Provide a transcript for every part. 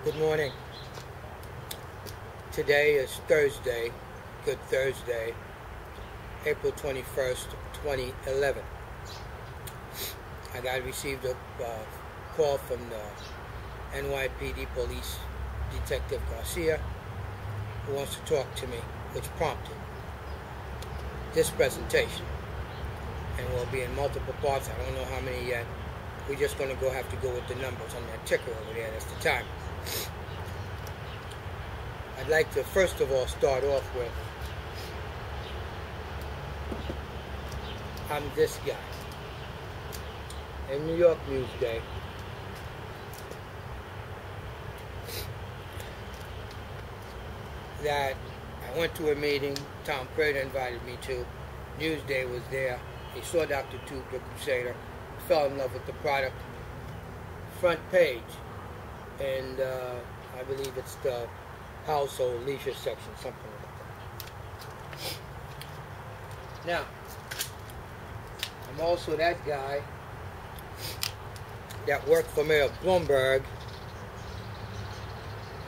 Good morning. Today is Thursday, Good Thursday, April 21st, 2011. I received a call from the NYPD Police Detective Garcia, who wants to talk to me, which prompted this presentation. And will be in multiple parts. I don't know how many yet. We're just going to have to go with the numbers on that ticker over there. That's the time. I'd like to first of all start off with I'm this guy. In New York Newsday, that I went to a meeting Tom Prater invited me to. Newsday was there. He saw Dr. Tube, the Crusader, fell in love with the product. Front page, and I believe it's the household leisure section, something like that. Now, I'm also that guy that worked for Mayor Bloomberg,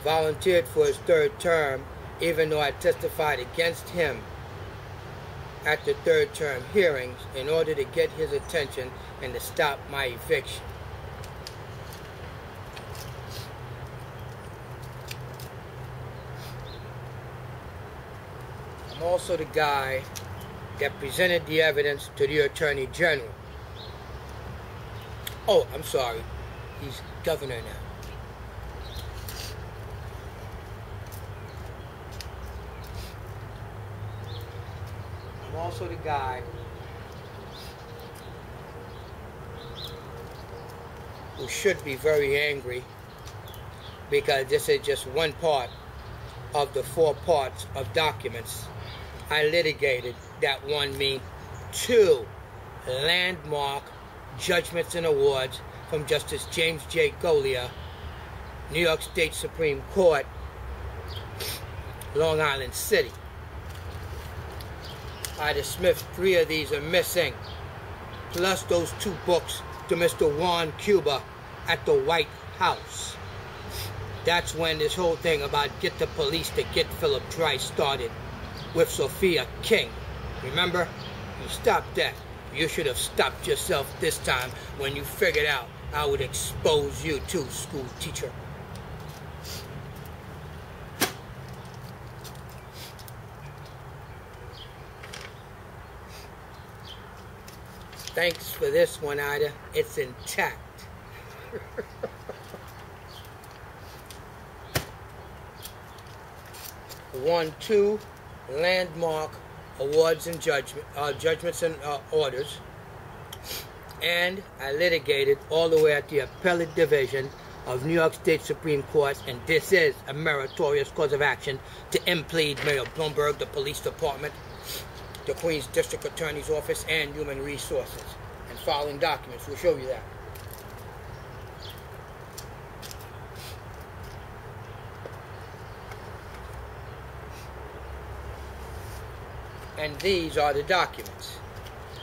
volunteered for his third term, even though I testified against him at the third term hearings in order to get his attention and to stop my eviction. I'm also the guy that presented the evidence to the Attorney General. Oh, I'm sorry. He's governor now. I'm also the guy who should be very angry because this is just one part of the 4 parts of documents I litigated that won me 2 landmark judgments and awards from Justice James J. Golia, New York State Supreme Court, Long Island City. Ida Smith, 3 of these are missing, plus those 2 books to Mr. Juan Cuba at the White House. That's when this whole thing about get the police to get Philip DRICE started with Sophia King. Remember? You stopped that. You should have stopped yourself this time when you figured out I would expose you too, school teacher. Thanks for this one, Ida. It's intact. Won 2 landmark awards and judgments and orders, and I litigated all the way at the appellate division of New York State Supreme Court, and this is a meritorious cause of action to implead Mayor Bloomberg, the police department, the Queens District Attorney's Office, and Human Resources. And following documents will show you that. And these are the documents.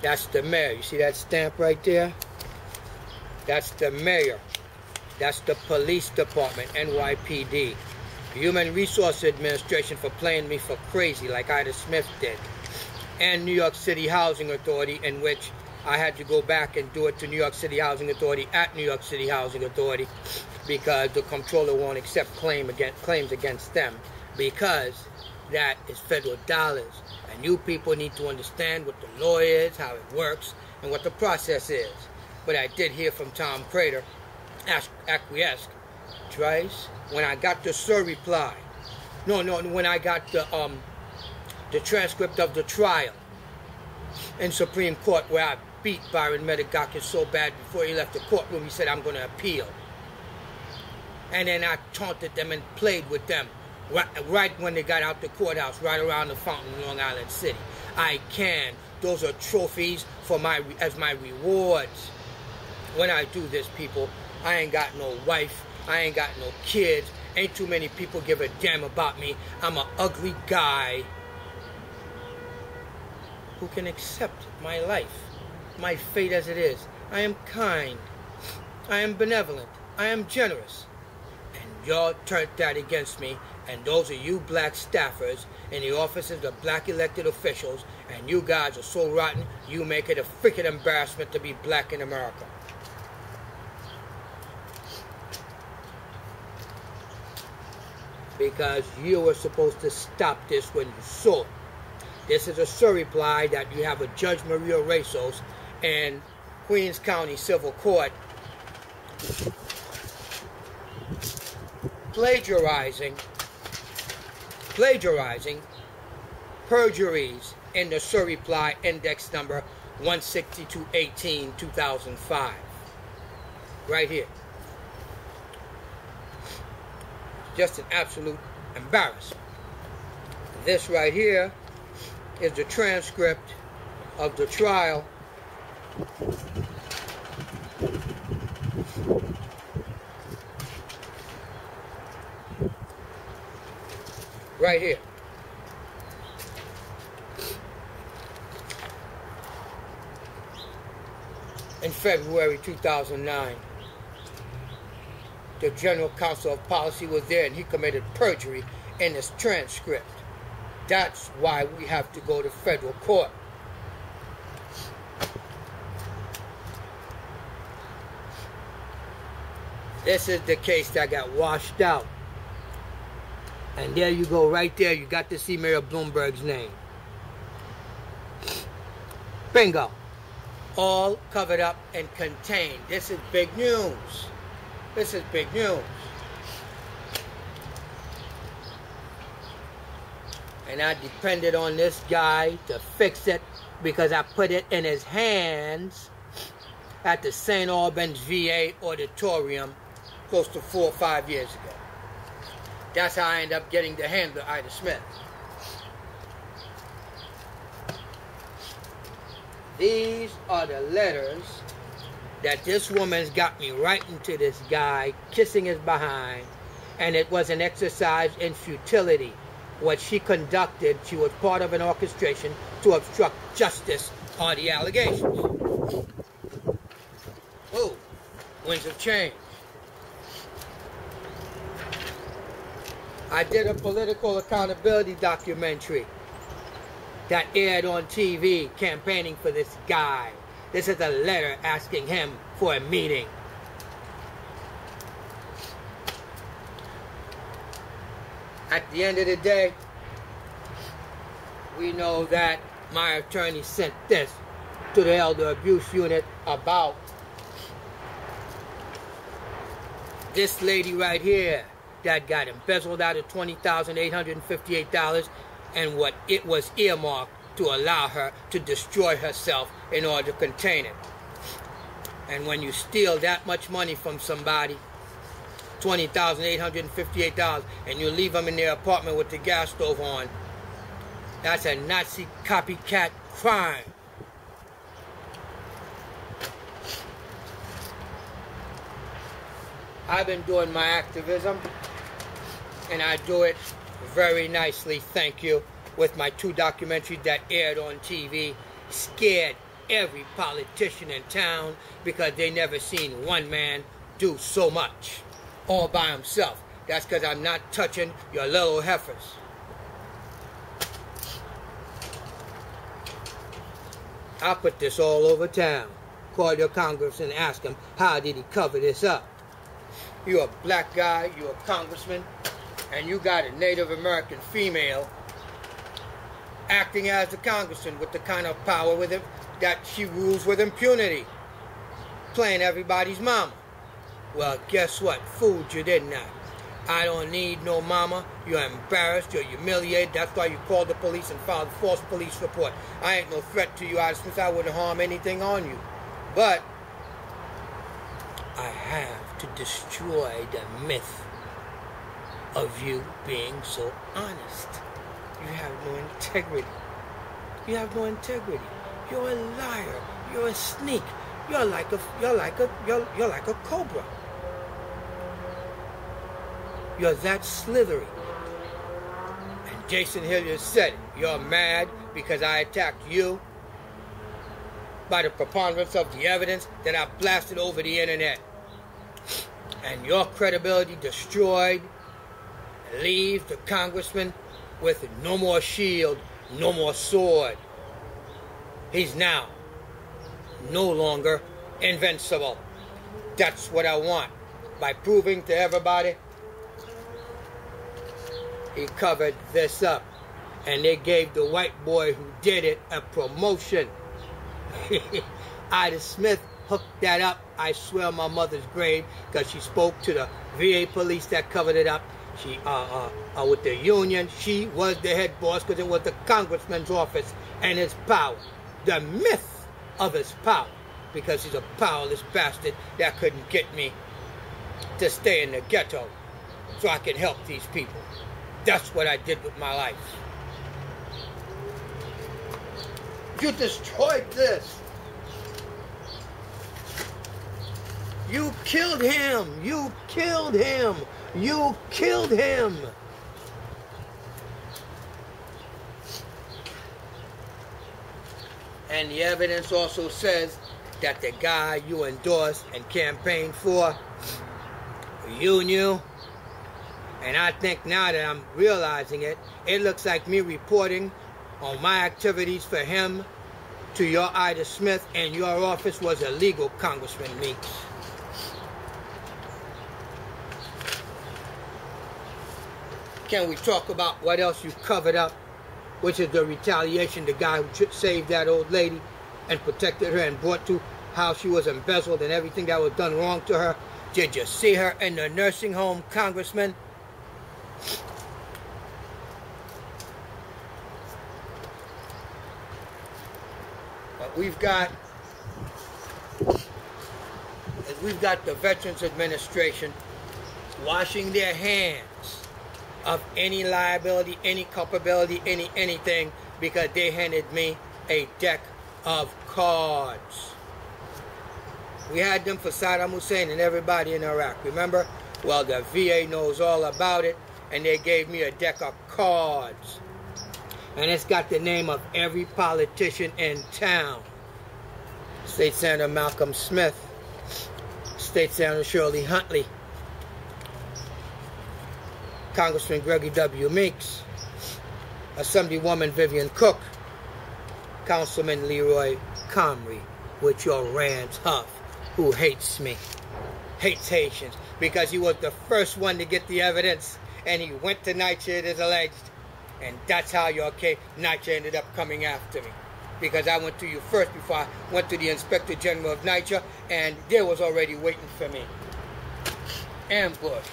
That's the mayor. You see that stamp right there? That's the mayor. That's the police department, NYPD. Human Resource Administration for playing me for crazy like Ida Smith did. And New York City Housing Authority, in which I had to go back and do it to New York City Housing Authority at New York City Housing Authority because the comptroller won't accept claims against them because that is federal dollars. And you people need to understand what the law is, how it works, and what the process is. But I did hear from Tom Prater, acquiesced, DRICE, when I got the SIR reply. No, when I got the transcript of the trial in Supreme Court where I beat Byron Medigakis so bad before he left the courtroom, he said, I'm going to appeal. And then I taunted them and played with them. Right when they got out the courthouse, right around the fountain in Long Island City. I can. Those are trophies for as my rewards. When I do this, people, I ain't got no wife. I ain't got no kids. Ain't too many people give a damn about me. I'm an ugly guy who can accept my life, my fate as it is. I am kind. I am benevolent. I am generous. And y'all turned that against me, and those are you black staffers in the offices of black elected officials, and you guys are so rotten, you make it a freaking embarrassment to be black in America. Because you were supposed to stop this when you saw it. This is a surreply that you have a Judge Maria Rezos in Queens County Civil Court plagiarizing perjuries in the surreply index number 16218-2005. Right here. Just an absolute embarrassment. This right here is the transcript of the trial right here. In February 2009, the General Counsel of Policy was there, and he committed perjury in his transcript. That's why we have to go to federal court. This is the case that got washed out. And there you go, right there, you got to see Mayor Bloomberg's name. Bingo. All covered up and contained. This is big news. This is big news. And I depended on this guy to fix it because I put it in his hands at the St. Albans VA auditorium close to 4 or 5 years ago. That's how I ended up getting the handler, Ida Smith. These are the letters that this woman's got me writing to this guy, kissing his behind, and it was an exercise in futility. What she conducted, she was part of an orchestration to obstruct justice on the allegations. Oh, winds of change. I did a political accountability documentary that aired on TV campaigning for this guy. This is a letter asking him for a meeting. At the end of the day, we know that my attorney sent this to the Elder Abuse Unit about this lady right here that got embezzled out of $20,858 and what it was earmarked to allow her to destroy herself in order to contain it. And when you steal that much money from somebody, $20,858, and you leave them in their apartment with the gas stove on, that's a Nazi copycat crime. I've been doing my activism, and I do it very nicely, thank you, with my 2 documentaries that aired on TV, scared every politician in town because they never seen one man do so much all by himself. That's because I'm not touching your little heifers. I'll put this all over town. Call your congressman and ask him, how did he cover this up? You're a black guy, you're a congressman, and you got a Native American female acting as the congressman with the kind of power with it that she rules with impunity, playing everybody's mama. Well, guess what? Fooled you, didn't I? I don't need no mama. You're embarrassed, you're humiliated. That's why you called the police and filed a false police report. I ain't no threat to you, since I wouldn't harm anything on you. But I have to destroy the myth of you being so honest. You have no integrity. You have no integrity. You're a liar. You're a sneak. You're like a cobra. You're that slithery. And Jason Hilliard said, you're mad because I attacked you by the preponderance of the evidence that I blasted over the internet. and your credibility destroyed, leave the congressman with no more shield, no more sword. He's now no longer invincible. That's what I want. By proving to everybody he covered this up. And they gave the white boy who did it a promotion. Ida Smith hooked that up, I swear on my mother's grave, because she spoke to the VA police that covered it up. She, with the union, she was the head boss because it was the congressman's office and his power. The myth of his power, because he's a powerless bastard that couldn't get me to stay in the ghetto so I can help these people. That's what I did with my life. You destroyed this. You killed him. You killed him. You killed him. And the evidence also says that the guy you endorsed and campaigned for, you knew. And I think now that I'm realizing it, it looks like me reporting on my activities for him to your Ida Smith and your office was illegal, Congressman Meeks. Can we talk about what else you covered up, which is the retaliation, the guy who saved that old lady and protected her and brought to how she was embezzled and everything that was done wrong to her? Did you see her in the nursing home, Congressman? But we've got the Veterans Administration washing their hands of any liability, any culpability, anything, because they handed me a deck of cards. We had them for Saddam Hussein and everybody in Iraq, remember? Well, the VA knows all about it, and they gave me a deck of cards. And it's got the name of every politician in town. State Senator Malcolm Smith, State Senator Shirley Huntley, Congressman Gregory W. Meeks, Assemblywoman Vivian Cook, Councilman Leroy Comrie, with your Rance Huff, who hates me, hates Haitians, because he was the first one to get the evidence, and he went to NYCHA as alleged, and that's how your case, NYCHA ended up coming after me, because I went to you first before I went to the Inspector General of NYCHA, and they was already waiting for me. Ambushed.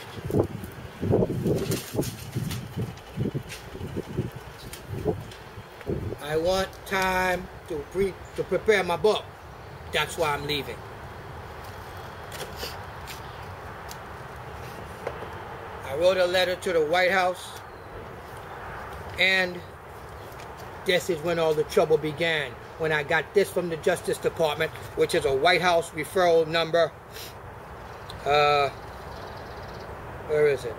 I want time to prepare my book. That's why I'm leaving. I wrote a letter to the White House, and this is when all the trouble began. When I got this from the Justice Department, which is a White House referral number, where is it?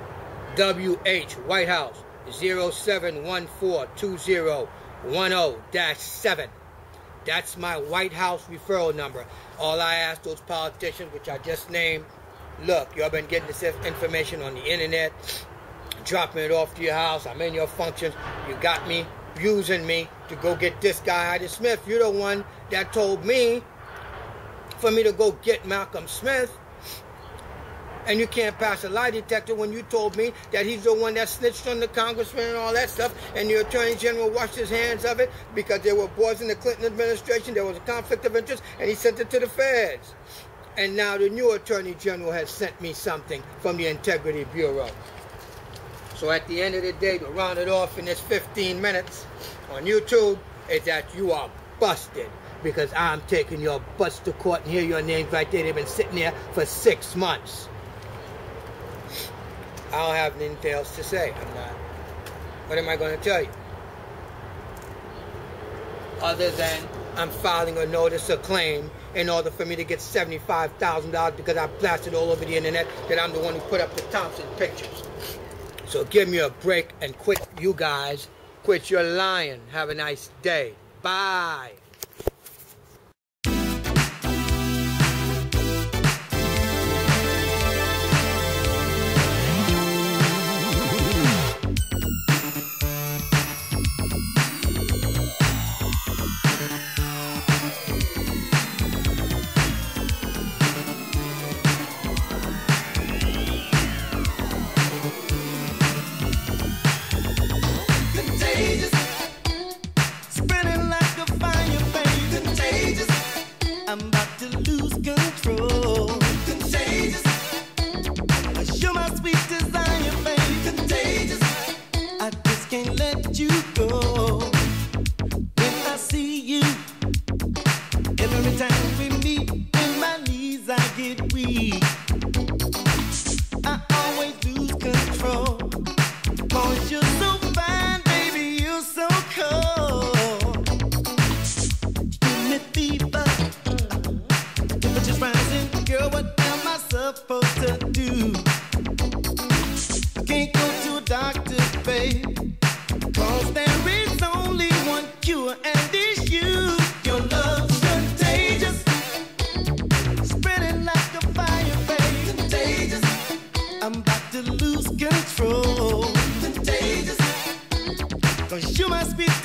WH, White House, 07142010-7. That's my White House referral number. All I ask those politicians, which I just named, look, y'all been getting this information on the internet, dropping it off to your house, I'm in your functions, you got me using me to go get this guy, Ida Smith. You're the one that told me for me to go get Malcolm Smith. And you can't pass a lie detector when you told me that he's the one that snitched on the congressman and all that stuff, and the Attorney General washed his hands of it because there were boys in the Clinton administration, there was a conflict of interest, and he sent it to the feds. And now the new Attorney General has sent me something from the Integrity Bureau. So at the end of the day, to round it off in this 15 minutes on YouTube, is that you are busted, because I'm taking your butts to court, and here your names right there. They've been sitting there for 6 months. I don't have anything else to say. I'm not. What am I going to tell you? Other than I'm filing a notice of claim in order for me to get $75,000 because I blasted all over the internet that I'm the one who put up the Thompson pictures. So give me a break and quit, you guys. Quit your lying. Have a nice day. Bye.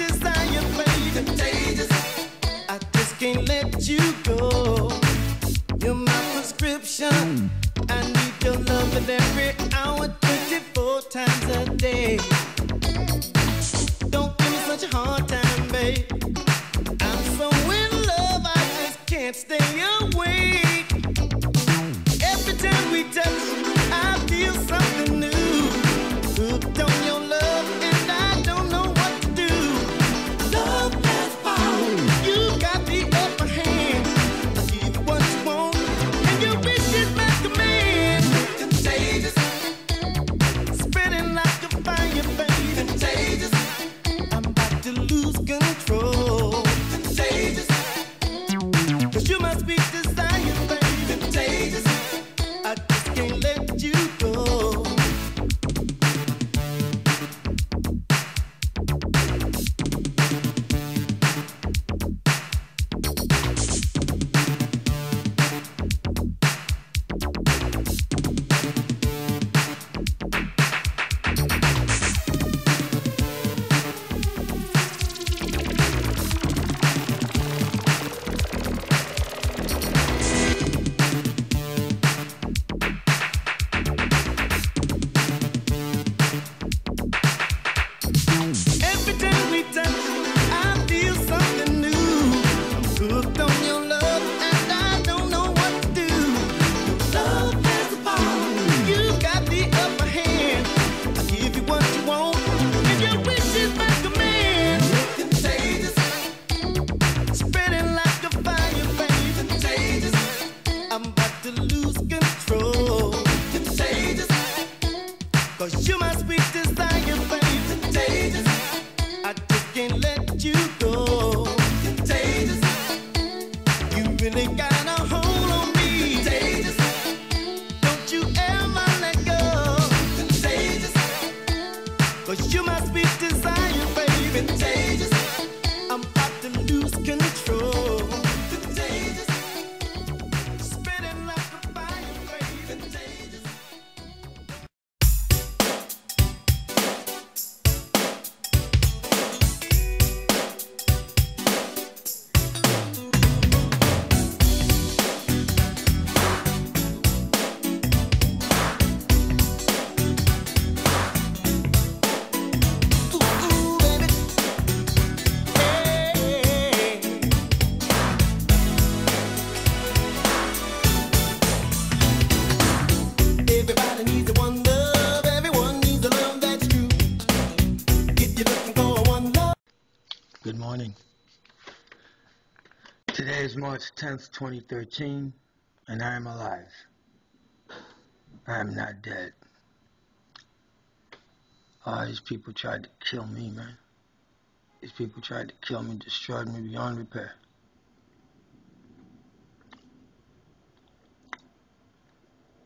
desire, baby. Contagious. I just can't let you go. You're my prescription. I need your love every hour, 24 times a day. Don't give me such a hard time, babe. I'm so in love, I just can't stay away. Every time we touch, I feel something new. Hooked on your love, and I don't know what to do. Love has power. You got the upper hand. I'll give you what you want, and your wish is my command. Contagious. Spreading like a fire, baby. Contagious. I'm about to lose control. Contagious. 'Cause you're my sweet desire, baby. Contagious. I just can't let you go. Every time we touch, I feel something new. I'm hooked on your love, and I don't know what to do. Love has the power. You got the upper hand. I'll give you what you want, and your wish is my command. Contagious. Spreading like a fire, baby. Contagious. I'm about to lose control. Contagious. 'Cause you're my sweet desire, baby. Contagious. I just can't let you go. Contagious. You really got a hold on me. Contagious. Don't you ever let go. Contagious. 'Cause you're my sweet desire, baby. Contagious. I'm about to lose control. Contagious. Spreading like a fire, baby. Contagious. Ooh, baby. Hey. Everybody needs a one love. Everyone needs a love that's true. If you're looking for one love. Good morning. Today is March 10th, 2013, and I am alive. I am not dead. These people tried to kill me, man. These people tried to kill me, destroyed me beyond repair.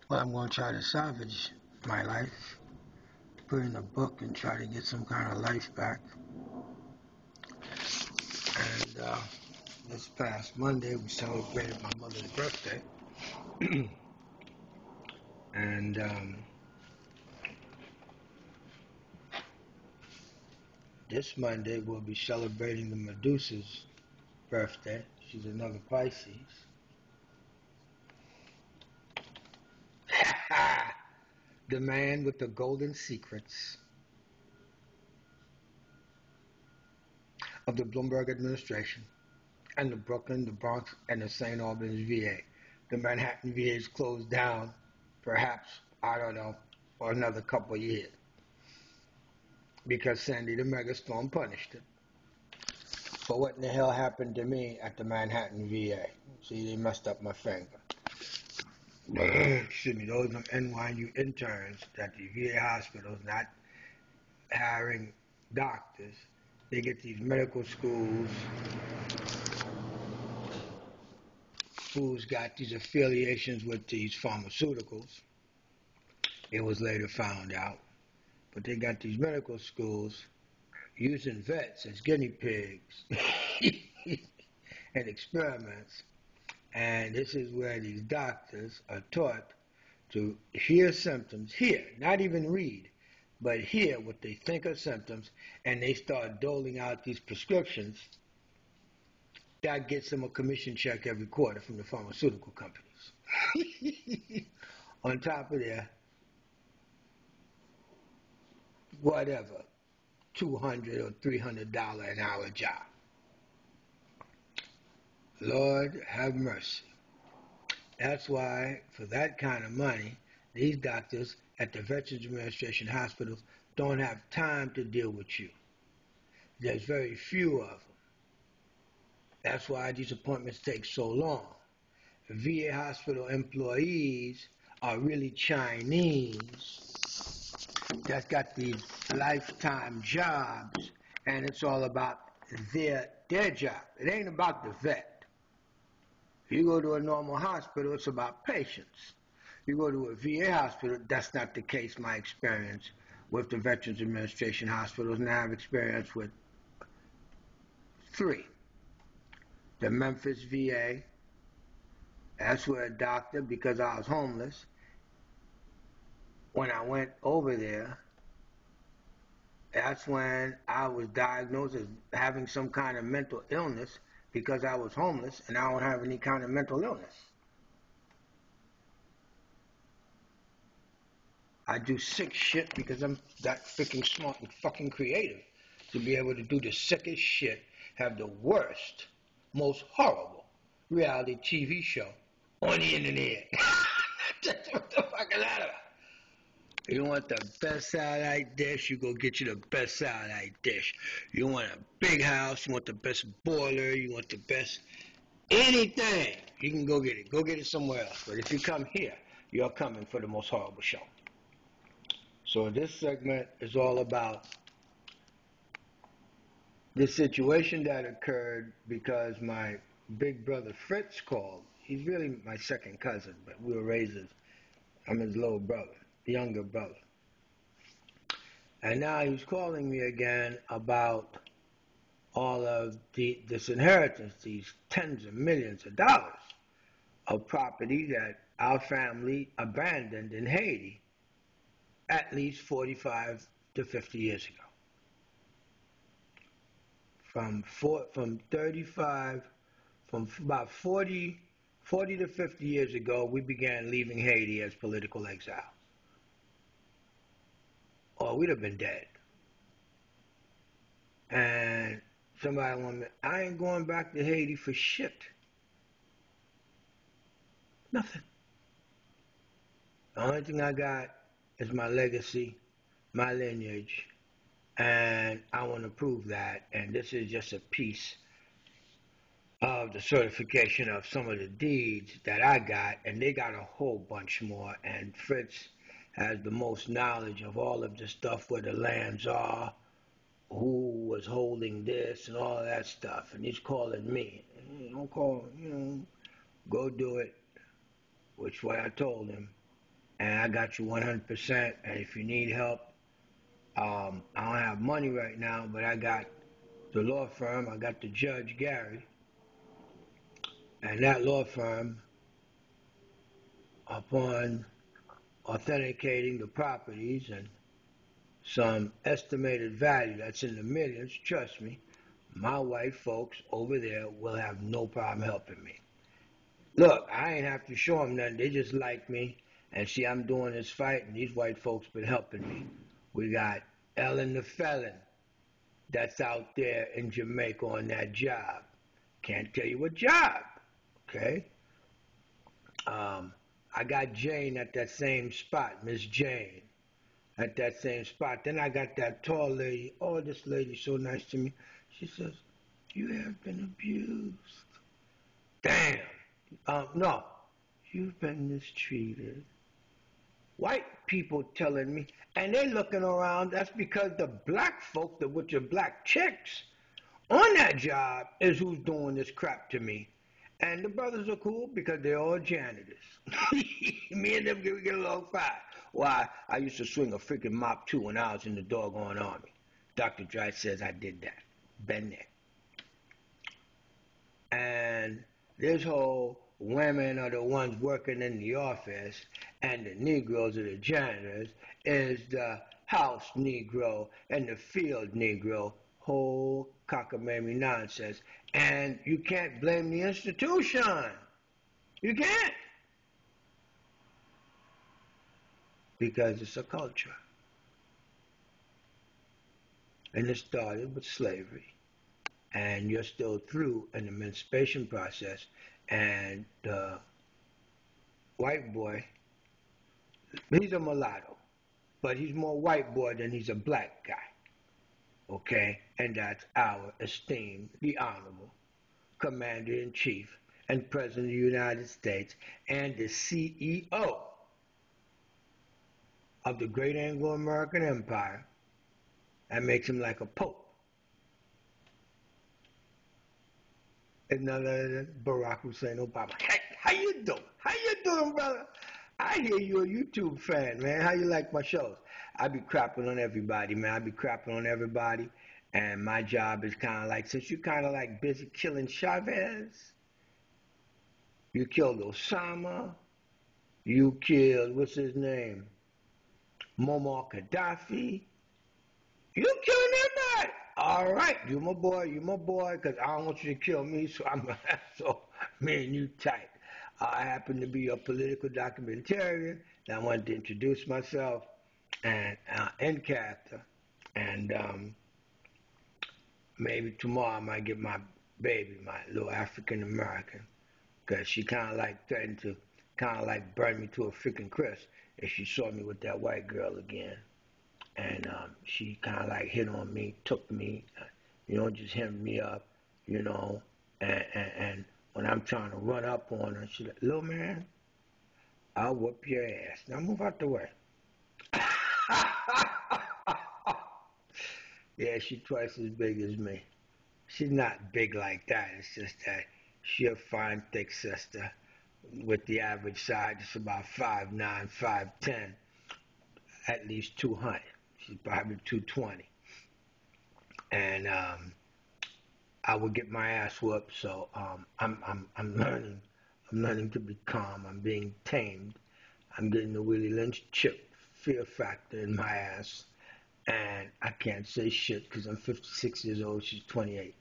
Well, I'm going to try to salvage my life, put in a book and try to get some kind of life back. And this past Monday, we celebrated my mother's birthday. And this Monday, we'll be celebrating the Medusa's birthday. She's another Pisces. The man with the golden secrets of the Bloomberg administration and the Brooklyn, the Bronx, and the St. Albans VA. The Manhattan VA is closed down, perhaps, I don't know, for another couple of years, because Sandy the Megastorm punished it. But what in the hell happened to me at the Manhattan VA? See, they messed up my finger. Excuse me, those are NYU interns that the VA hospitals not hiring doctors. They get these medical schools who's got these affiliations with these pharmaceuticals. It was later found out. But they got these medical schools using vets as guinea pigs and experiments. And this is where these doctors are taught to hear symptoms, not even read, but hear what they think are symptoms, and they start doling out these prescriptions, that gets them a commission check every quarter from the pharmaceutical companies. On top of their, whatever, $200 or $300 an hour job. Lord have mercy. That's why, for that kind of money, these doctors at the Veterans Administration hospitals don't have time to deal with you. There's very few of them. That's why these appointments take so long. VA hospital employees are really Chinese that's got these lifetime jobs, and it's all about their job. It ain't about the vet. If you go to a normal hospital, it's about patients. You go to a VA hospital, that's not the case, my experience with the Veterans Administration hospitals, and I have experience with 3. The Memphis VA, that's where a doctor, because I was homeless, when I went over there, that's when I was diagnosed as having some kind of mental illness because I was homeless and I don't have any kind of mental illness. I do sick shit because I'm that freaking smart and fucking creative to be able to do the sickest shit, have the worst, most horrible reality TV show on the internet. That's what the fuck is that about? You want the best satellite dish, you go get you the best satellite dish. You want a big house, you want the best boiler, you want the best anything, you can go get it. Go get it somewhere else. But if you come here, you're coming for the most horrible show. So this segment is all about the situation that occurred because my big brother Fritz called. He's really my second cousin, but we were raised as, I'm his little brother, younger brother. And now he's calling me again about all of this inheritance, these tens of millions of dollars of property that our family abandoned in Haiti at least 45 to 50 years ago. From about 40 to 50 years ago, we began leaving Haiti as political exiles. Or we'd have been dead. And somebody wanted me, I ain't going back to Haiti for shit. Nothing. The only thing I got is my legacy, my lineage, and I want to prove that. And this is just a piece of the certification of some of the deeds that I got, and they got a whole bunch more. And Fritz has the most knowledge of all of the stuff, where the lands are, who was holding this, and all that stuff. And he's calling me. Don't call, go do it, which way I told him. And I got you 100%. And if you need help, I don't have money right now, but I got the law firm. I got the Judge Gary. And that law firm, upon authenticating the properties and some estimated value that's in the millions, trust me, my white folks over there will have no problem helping me. Look, I ain't have to show them nothing. They just like me. And see, I'm doing this fight, and these white folks been helping me. We got Ellen the Felon that's out there in Jamaica on that job. Can't tell you what job, okay? I got Jane at that same spot, Miss Jane, at that same spot. Then I got that tall lady. Oh, this lady's so nice to me. She says, you have been abused. Damn. No, you've been mistreated. White people telling me, and they looking around, that's because the black folk that with your black chicks on that job is who's doing this crap to me. And the brothers are cool because they're all janitors. Me and them get along fine. Why? I used to swing a freaking mop too when I was in the doggone army. Dr. DRICE says I did that. Been there. And this whole women are the ones working in the office and the Negroes are the janitors is the house Negro and the field Negro. Whole cockamamie nonsense. And you can't blame the institution. You can't. Because it's a culture. And it started with slavery. And you're still through an emancipation process. And the white boy, he's a mulatto. But he's more white boy than he's a black guy. Okay? And that's our esteemed, the Honorable Commander-in-Chief and President of the United States and the CEO of the great Anglo-American Empire. That makes him like a pope. And none other than Barack Hussein Obama. Hey, how you doing? How you doing, brother? I hear you're a YouTube fan, man. How you like my shows? I be crapping on everybody, man. I be crapping on everybody. And my job is kind of like, since you're kind of like busy killing Chavez, you killed Osama, you killed, what's his name, Muammar Gaddafi, you killing everybody. All right, you my boy, because I don't want you to kill me, so me and you tight. I happen to be a political documentarian, and I wanted to introduce myself and in character, and maybe tomorrow I might get my baby, my little African American, because she kind of like threatened to kind of like burn me to a freaking crisp if she saw me with that white girl again. And she kind of like hit on me, took me, just hemmed me up, and when I'm trying to run up on her, she's like, little man, I'll whoop your ass. Now move out the way. Yeah, she's twice as big as me. She's not big like that. It's just that she's a fine, thick sister with the average size. It's about 5'9", 5'10", at least 200. She's probably 220. And I would get my ass whooped, so I'm learning to be calm. I'm being tamed. I'm getting the Willie Lynch chip fear factor in my ass, and I can't say shit because I'm 56 years old. She's 28,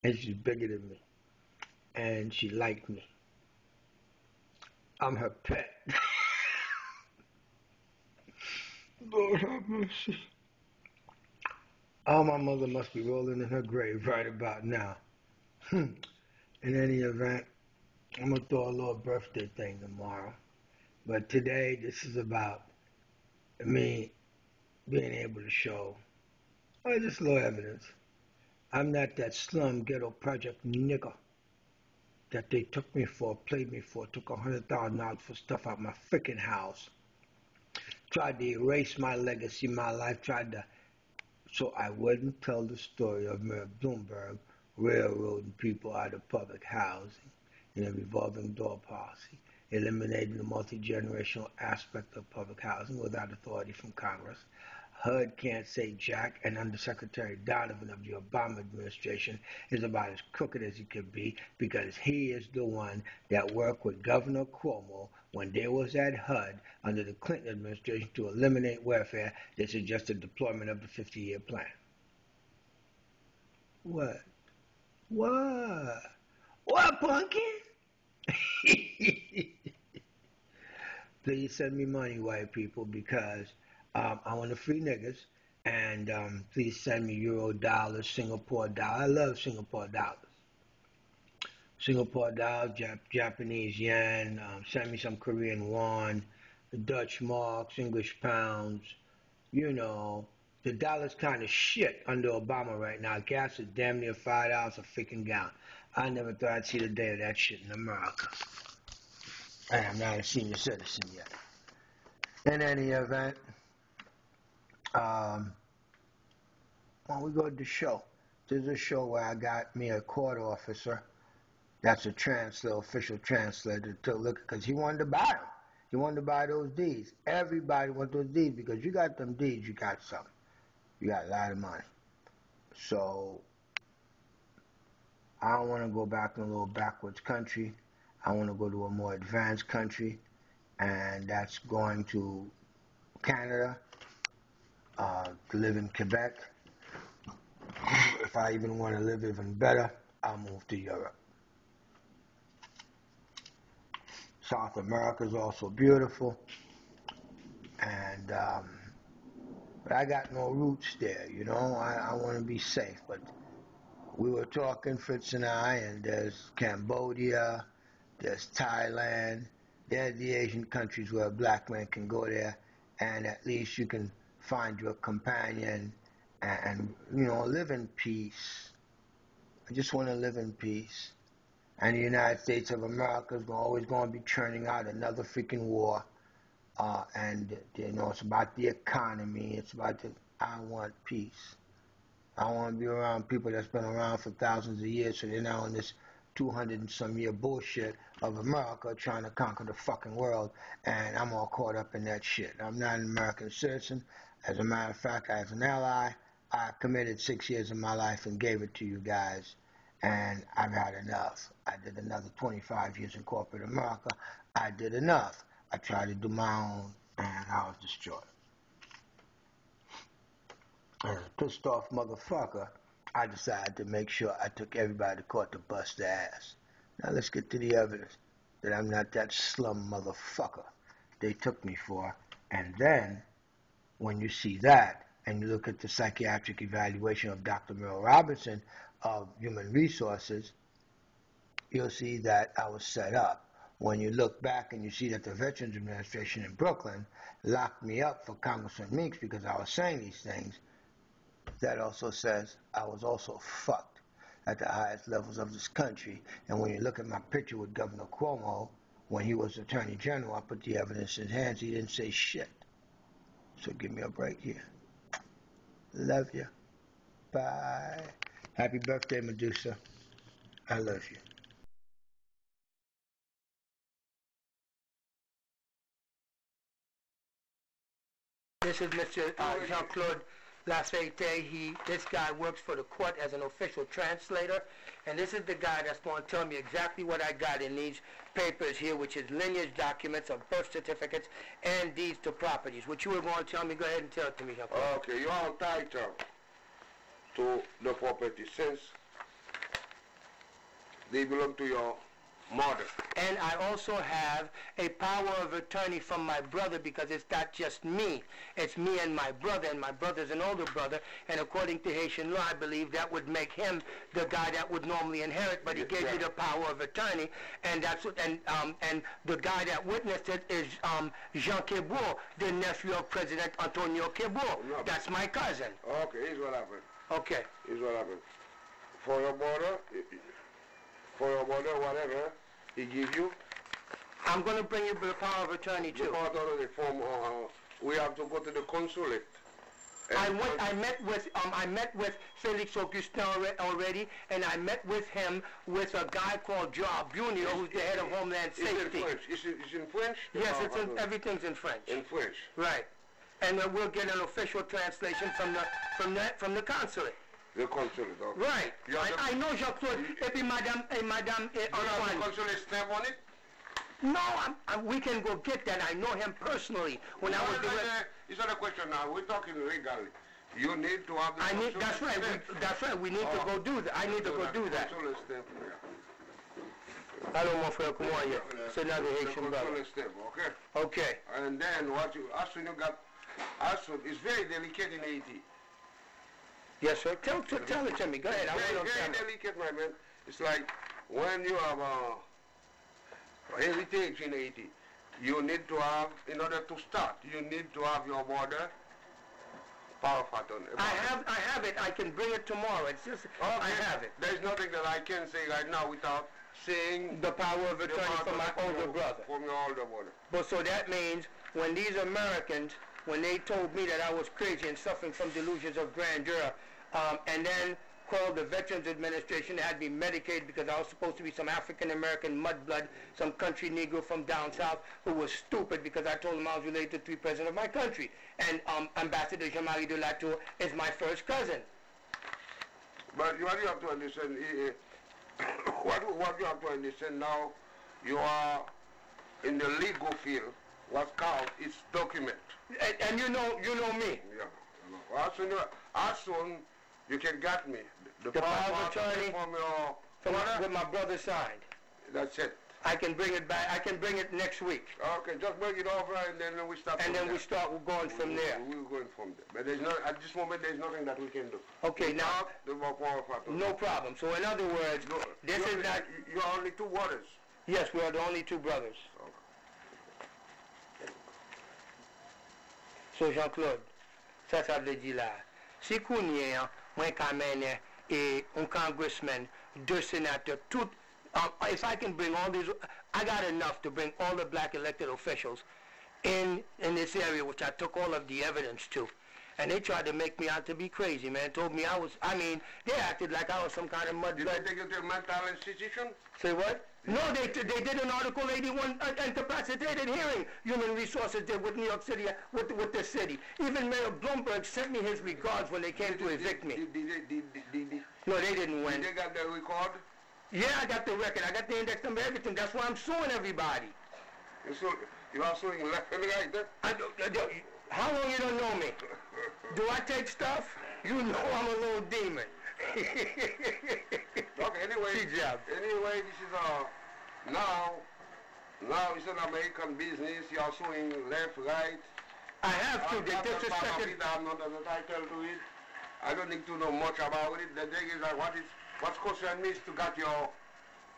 and she's bigger than me, and she liked me. I'm her pet. Lord have mercy. Oh, my mother must be rolling in her grave right about now. In any event, I'm going to throw a little birthday thing tomorrow. But today, this is about me being able to show, just a little evidence. I'm not that slum ghetto project nigga that they took me for, played me for, took $100,000 for stuff out my freaking house. Tried to erase my legacy, my life, so I wouldn't tell the story of Mayor Bloomberg railroading people out of public housing in a revolving door policy, eliminating the multi-generational aspect of public housing without authority from Congress. HUD can't say jack, and Undersecretary Donovan of the Obama administration is about as crooked as he could be because he is the one that worked with Governor CUOMO when they was at HUD under the Clinton administration to eliminate welfare. They suggested deployment of the 50-year plan. What? What, pumpkin? Please send me money, white people, because I want to free niggas, and please send me euro dollars, Singapore dollars. I love Singapore dollars. Singapore dollars, Japanese yen, send me some Korean won, Dutch marks, English pounds. The dollar's kind of shit under Obama right now. Gas is damn near $5 a freaking gallon. I never thought I'd see the day of that shit in America. I am not a senior citizen yet. In any event, we go to the show. There's a show where I got me a court officer. That's a translator, official translator, to look, because he wanted to buy them. He wanted to buy those deeds. Everybody wants those deeds because you got them deeds, you got something. You got a lot of money. So I don't want to go back in a little backwards country. I want to go to a more advanced country. and that's going to Canada, to live in Quebec. If I even want to live even better, I'll move to Europe. South America is also beautiful, and but I got no roots there, you know. I want to be safe, but we were talking, Fritz and I, and there's Cambodia, there's Thailand. They're the Asian countries where a black man can go there, and at least you can find your companion and you know, live in peace. I just want to live in peace. And the United States of America is always going to be churning out another freaking war. And, you know, it's about the economy. It's about I want peace. I want to be around people that's been around for thousands of years, so they're now on this 200 and some year bullshit of America trying to conquer the fucking world, and I'm all caught up in that shit. I'm not an American citizen. As a matter of fact, as an ally, I committed 6 years of my life and gave it to you guys, and I've had enough. I did another 25 years in corporate America. I did enough. I tried to do my own, and I was destroyed. As a pissed off motherfucker, I decided to make sure I took everybody to court to bust their ass. Now let's get to the evidence that I'm not that slum motherfucker they took me for. And then, when you see that, and you look at the psychiatric evaluation of Dr. Merle Robinson of Human Resources, you'll see that I was set up. When you look back and you see that the Veterans Administration in Brooklyn locked me up for Congressman Meeks because I was saying these things, that also says I was also fucked at the highest levels of this country. And when you look at my picture with Governor CUOMO, when he was Attorney General, I put the evidence in his hands. He didn't say shit. So give me a break here. Love you. Bye. Happy birthday, Medusa. I love you. This is Mr. Jean-Claude Lafayette. This guy works for the court as an official translator, and this is the guy that's going to tell me exactly what I got in these papers here, which is lineage documents of birth certificates and deeds to properties. What you were going to tell me, go ahead and tell it to me, Jean-Claude. Okay, you are entitled to the property since they belong to your mother. And I also have a power of attorney from my brother, because it's not just me. It's me and my brother's an older brother, and according to Haitian law, I believe that would make him the guy that would normally inherit, but he gave you the power of attorney, and that's what, and the guy that witnessed it is Jean Quebois, the nephew of President Antonio Quebois. No, that's my cousin. Okay, here's what happened. Okay. Here's what happened. For your brother, whatever he give you, I'm going to bring you the power of attorney too. Part of the form, we have to go to the consulate. I met with Felix Augustin already, and I met with him with a guy called Joe Bunio, who's the head of Homeland Safety. It's in French? Yes, everything's in French. In French. Right. And we'll get an official translation from the consulate. The consulate, okay. Right. I know Jean-Claude. Et puis Madame Antoine. You have the consulate stamp on it? No, we can go get that. I know him personally. When I was it's not a question now. We're talking legally. You need to have the consulate that's right. stamp. That's right. We need to go do that. I need to go do that. Consulate stamp, Allô, mon frère, comment are you? C'est là the Haitian brother. Consulate stamp, okay? Okay. And then as soon it's very delicate in Haiti. Yes, sir. Tell it to me. Go ahead. Very delicate, my man. It's like when you have heritage in Haiti, you need to have, in order to start, you need to have your border power of attorney. I have it. I can bring it tomorrow. It's just, okay. I have it. There's nothing that I can say right now without saying the power of attorney from my older brother. From your older brother. But so that means when these Americans, when they told me that I was crazy and suffering from delusions of grandeur, and then called the Veterans Administration, had me medicated because I was supposed to be some African-American mudblood, some country Negro from down south who was stupid because I told him I was related to 3 presidents of my country. And Ambassador Jean-Marie de Latour is my first cousin. But what you have to understand, what you have to understand now, you are in the legal field. What's called is document. And you know me. Yeah. Well, as soon you can get me. The power of attorney from your with my brother signed. That's it. I can bring it back. I can bring it next week. Okay, just bring it over and then we start. And then we start going from there. We're going from there. But there's no, at this moment there's nothing that we can do. Okay, now. No problem. So in other words, this is not. You are only two brothers. Yes, we are the only two brothers. Okay. So Jean-Claude, ça veut dire là. Si Kounye, moi kamene et un congressman, deux sénateurs, tout. If I can bring all these, I got enough to bring all the black elected officials in this area, which I took all of the evidence to. And they tried to make me out to be crazy, man. Told me they acted like I was some kind of mud. Did they take you to a mental institution? Say what? No, they did an Article 81 incapacitated hearing. Human Resources did with New York City, with the city. Even Mayor Bloomberg sent me his regards when they came to evict me. No, they didn't win. Did they got the record? Yeah, I got the record. I got the index number, everything. That's why I'm suing everybody. You are suing left and right? How long you don't know me? Do I take stuff? You know I'm a little demon. Okay, anyway, this is now it's an American business. You are suing left, right. I have to. They disrespected. I'm not the title to it. I don't need to know much about it. The thing is that what's concerned me is to get your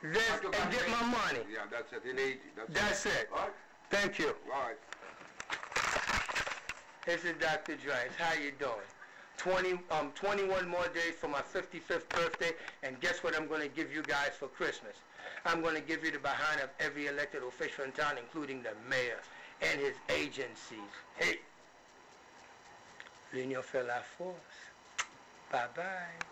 and get my money. Yeah, that's it. In 80. That's it. All right. Thank you. All right. This is Dr. Drice. How you doing? 21 more days for my 55th birthday, and guess what I'm going to give you guys for Christmas? I'm going to give you the behind of every elected official in town, including the mayor and his agencies. Hey, l'union fait la force. Bye-bye.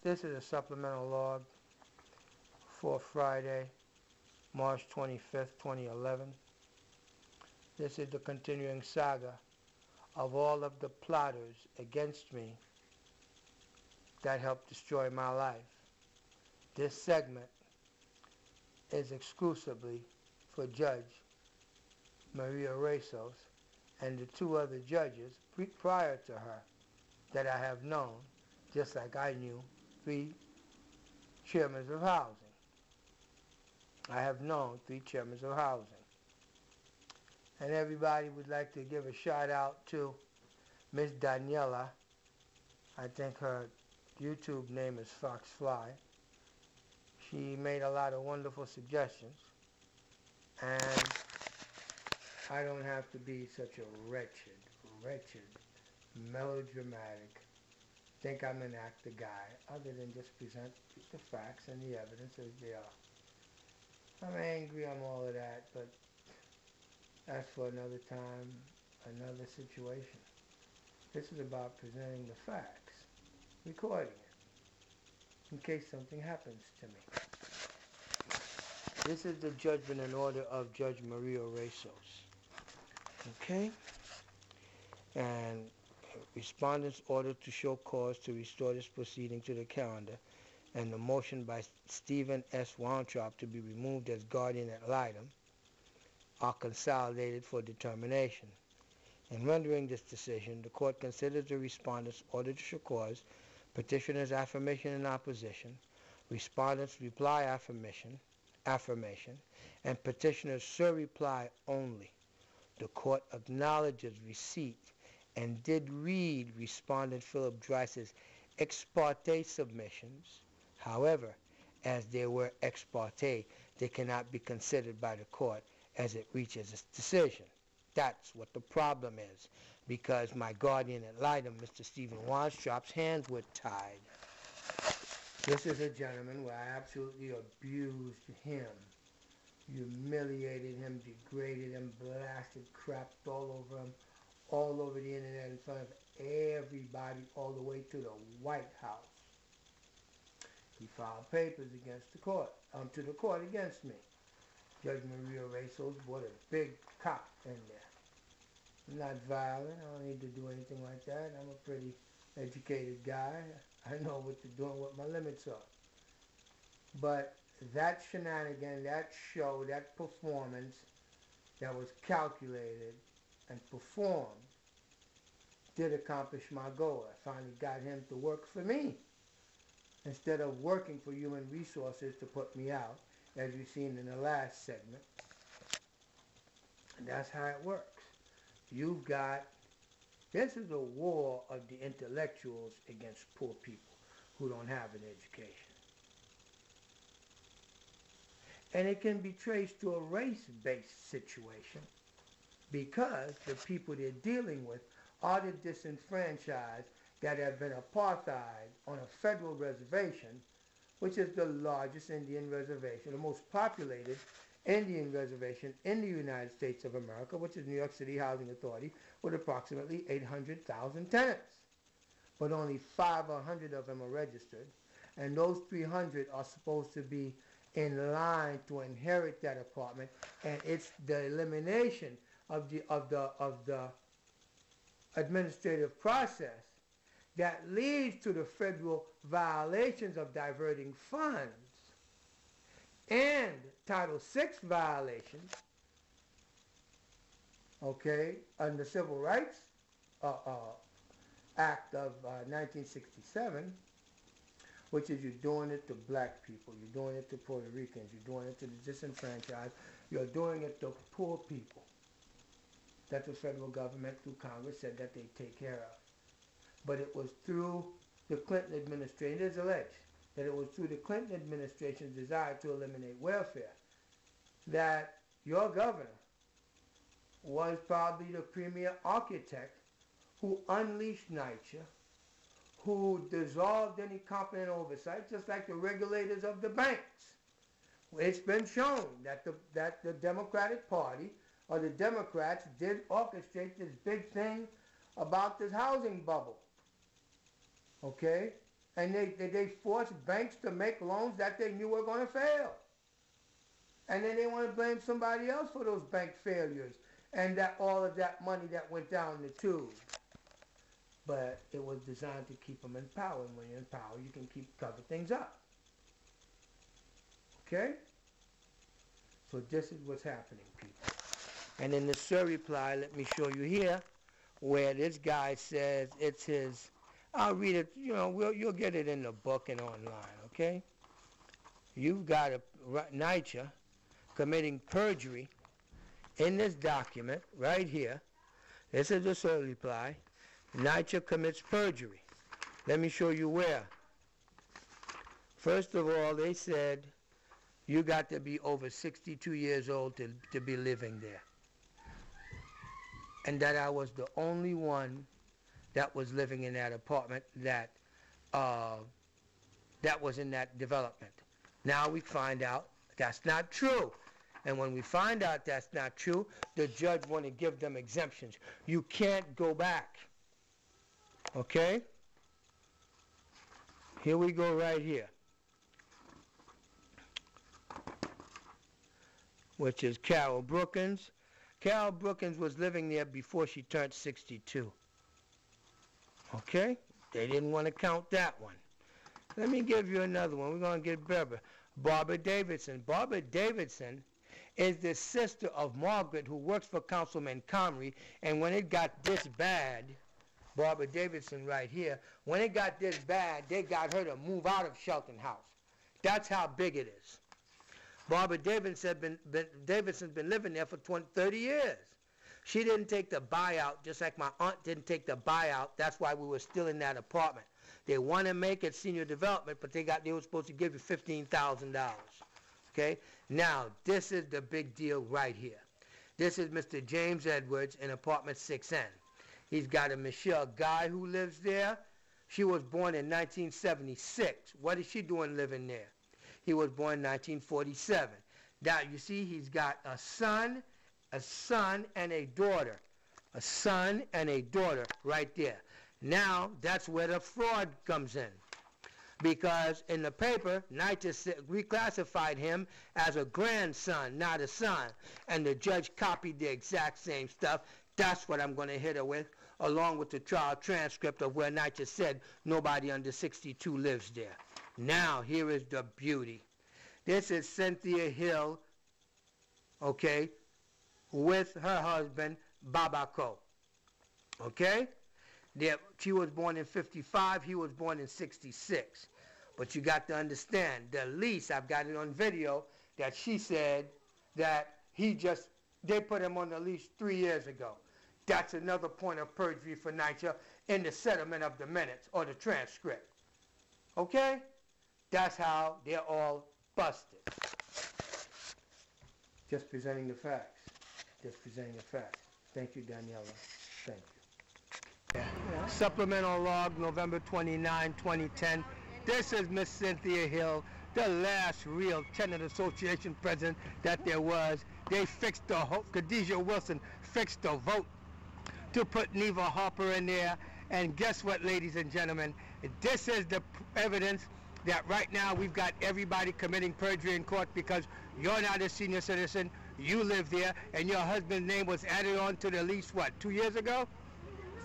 This is a supplemental log for Friday, March 25th, 2011. This is the continuing saga of all of the plotters against me that helped destroy my life. This segment is exclusively for Judge Maria Resos and the two other judges prior to her that I have known, just like I knew 3 chairmen of housing. I have known 3 chairmen of housing. And everybody would like to give a shout out to Miss Daniela. I think her YouTube name is Foxfly. She made a lot of wonderful suggestions. And I don't have to be such a wretched, melodramatic, think I'm an actor guy, other than just present the facts and the evidence as they are. I'm angry, I'm all of that, but that's for another time, another situation. This is about presenting the facts, recording it, in case something happens to me. This is the judgment and order of Judge Maria Resos. Okay? And respondent's order to show cause to restore this proceeding to the calendar, and the motion by Stephen S. Weintraub to be removed as guardian ad litem are consolidated for determination. In rendering this decision, the court considers the respondent's order to show cause, petitioner's affirmation in opposition, respondent's reply affirmation, and petitioner's surreply only. The court acknowledges receipt and did read respondent Philip DRICE's ex parte submissions. However, as they were ex parte, they cannot be considered by the court as it reaches its decision. That's what the problem is, because my guardian ad litem, Mr. Stephen Weinstrop's hands were tied. This is a gentleman where I absolutely abused him, humiliated him, degraded him, blasted crap all over him, all over the internet in front of everybody, all the way to the White House. He filed papers against the court, to the court against me. Judge Maria Reyes brought a big cop in there. I'm not violent. I don't need to do anything like that. I'm a pretty educated guy. I know what to do and what my limits are. But that shenanigan, that show, that performance that was calculated and performed did accomplish my goal. I finally got him to work for me instead of working for human resources to put me out, as you've seen in the last segment. And that's how it works. You've got, this is a war of the intellectuals against poor people who don't have an education. And it can be traced to a race-based situation because the people they're dealing with are the disenfranchised that have been apartheid on a federal reservation, which is the largest Indian reservation, the most populated Indian reservation in the United States of America, which is New York City Housing Authority, with approximately 800,000 tenants. But only 500 of them are registered, and those 300 are supposed to be in line to inherit that apartment, and it's the elimination of the administrative process that leads to the federal violations of diverting funds and Title VI violations, okay, under the Civil Rights Act of 1967, which is you're doing it to black people, you're doing it to Puerto Ricans, you're doing it to the disenfranchised, you're doing it to poor people that the federal government through Congress said that they take care of. But it was through the Clinton administration, it is alleged, that it was through the Clinton administration's desire to eliminate welfare that your governor was probably the premier architect who unleashed NYCHA, who dissolved any competent oversight, just like the regulators of the banks. It's been shown that the Democratic Party, or the Democrats, did orchestrate this big thing about this housing bubble. Okay? And they forced banks to make loans that they knew were going to fail. And then they want to blame somebody else for those bank failures and that all of that money that went down the tube. But it was designed to keep them in power. And when you're in power, you can cover things up. Okay? So this is what's happening, people. And in the surreply, let me show you here, where this guy says it's his, I'll read it, you know, you'll get it in the book and online, okay? You've got a NYCHA committing perjury in this document right here. This is the surreply. NYCHA commits perjury. Let me show you where. First of all, they said you got to be over 62 years old to be living there. And that I was the only one that was living in that apartment that was in that development. Now we find out that's not true. And when we find out that's not true, the judge want to give them exemptions. You can't go back. Okay? Here we go right here. Which is Carol Brookins. Carol Brookins was living there before she turned 62. Okay? They didn't want to count that one. Let me give you another one. We're going to get Barbara Davidson. Barbara Davidson is the sister of Margaret, who works for Councilman Comrie. And when it got this bad, Barbara Davidson right here, when it got this bad, they got her to move out of Shelton House. That's how big it is. Barbara Davidson's been living there for 30 years. She didn't take the buyout, just like my aunt didn't take the buyout. That's why we were still in that apartment. They want to make it senior development, but they were supposed to give you $15,000. Okay? Now, this is the big deal right here. This is Mr. James Edwards in apartment 6N. He's got a Michelle Guy who lives there. She was born in 1976. What is she doing living there? He was born in 1947. Now, you see, he's got a son and a daughter. A son and a daughter right there. Now, that's where the fraud comes in. Because in the paper, NYCHA reclassified him as a grandson, not a son. And the judge copied the exact same stuff. That's what I'm going to hit her with, along with the trial transcript of where NYCHA said nobody under 62 lives there. Now, here is the beauty. This is Cynthia Hill, okay, with her husband, Babako. Okay? She was born in 55, he was born in 66. But you got to understand, the lease, I've got it on video, that she said that they put him on the lease 3 years ago. That's another point of perjury for NYCHA in the settlement of the minutes or the transcript. Okay? That's how they're all busted. Just presenting the facts. Just presenting the facts. Thank you, Daniela. Thank you. Yeah. Supplemental log, November 29, 2010. This is Miss Cynthia Hill, the last real tenant association president that there was. They fixed the Khadijah Wilson fixed the vote to put Neva Harper in there. And guess what, ladies and gentlemen? This is the evidence that right now we've got everybody committing perjury in court because you're not a senior citizen, you live there, and your husband's name was added on to the lease, what, 2 years ago?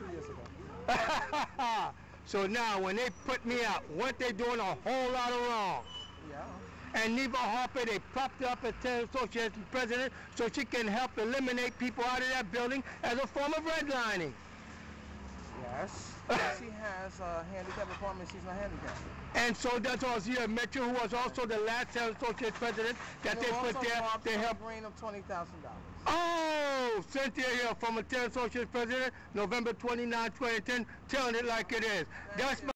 2 years ago. So now, when they put me out, weren't they doing a whole lot of wrong? Yeah. And Neva Harper, they propped her up as tenant association president so she can help eliminate people out of that building as a form of redlining. Yes. She has a handicap apartment. She's not handicapped. And so does Ozia Mitchell, who was also the last tenant association president that they put there to help. A grain of $20,000. Oh, Cynthia Hill, former tenant association president, November 29, 2010, telling it like it is. That's my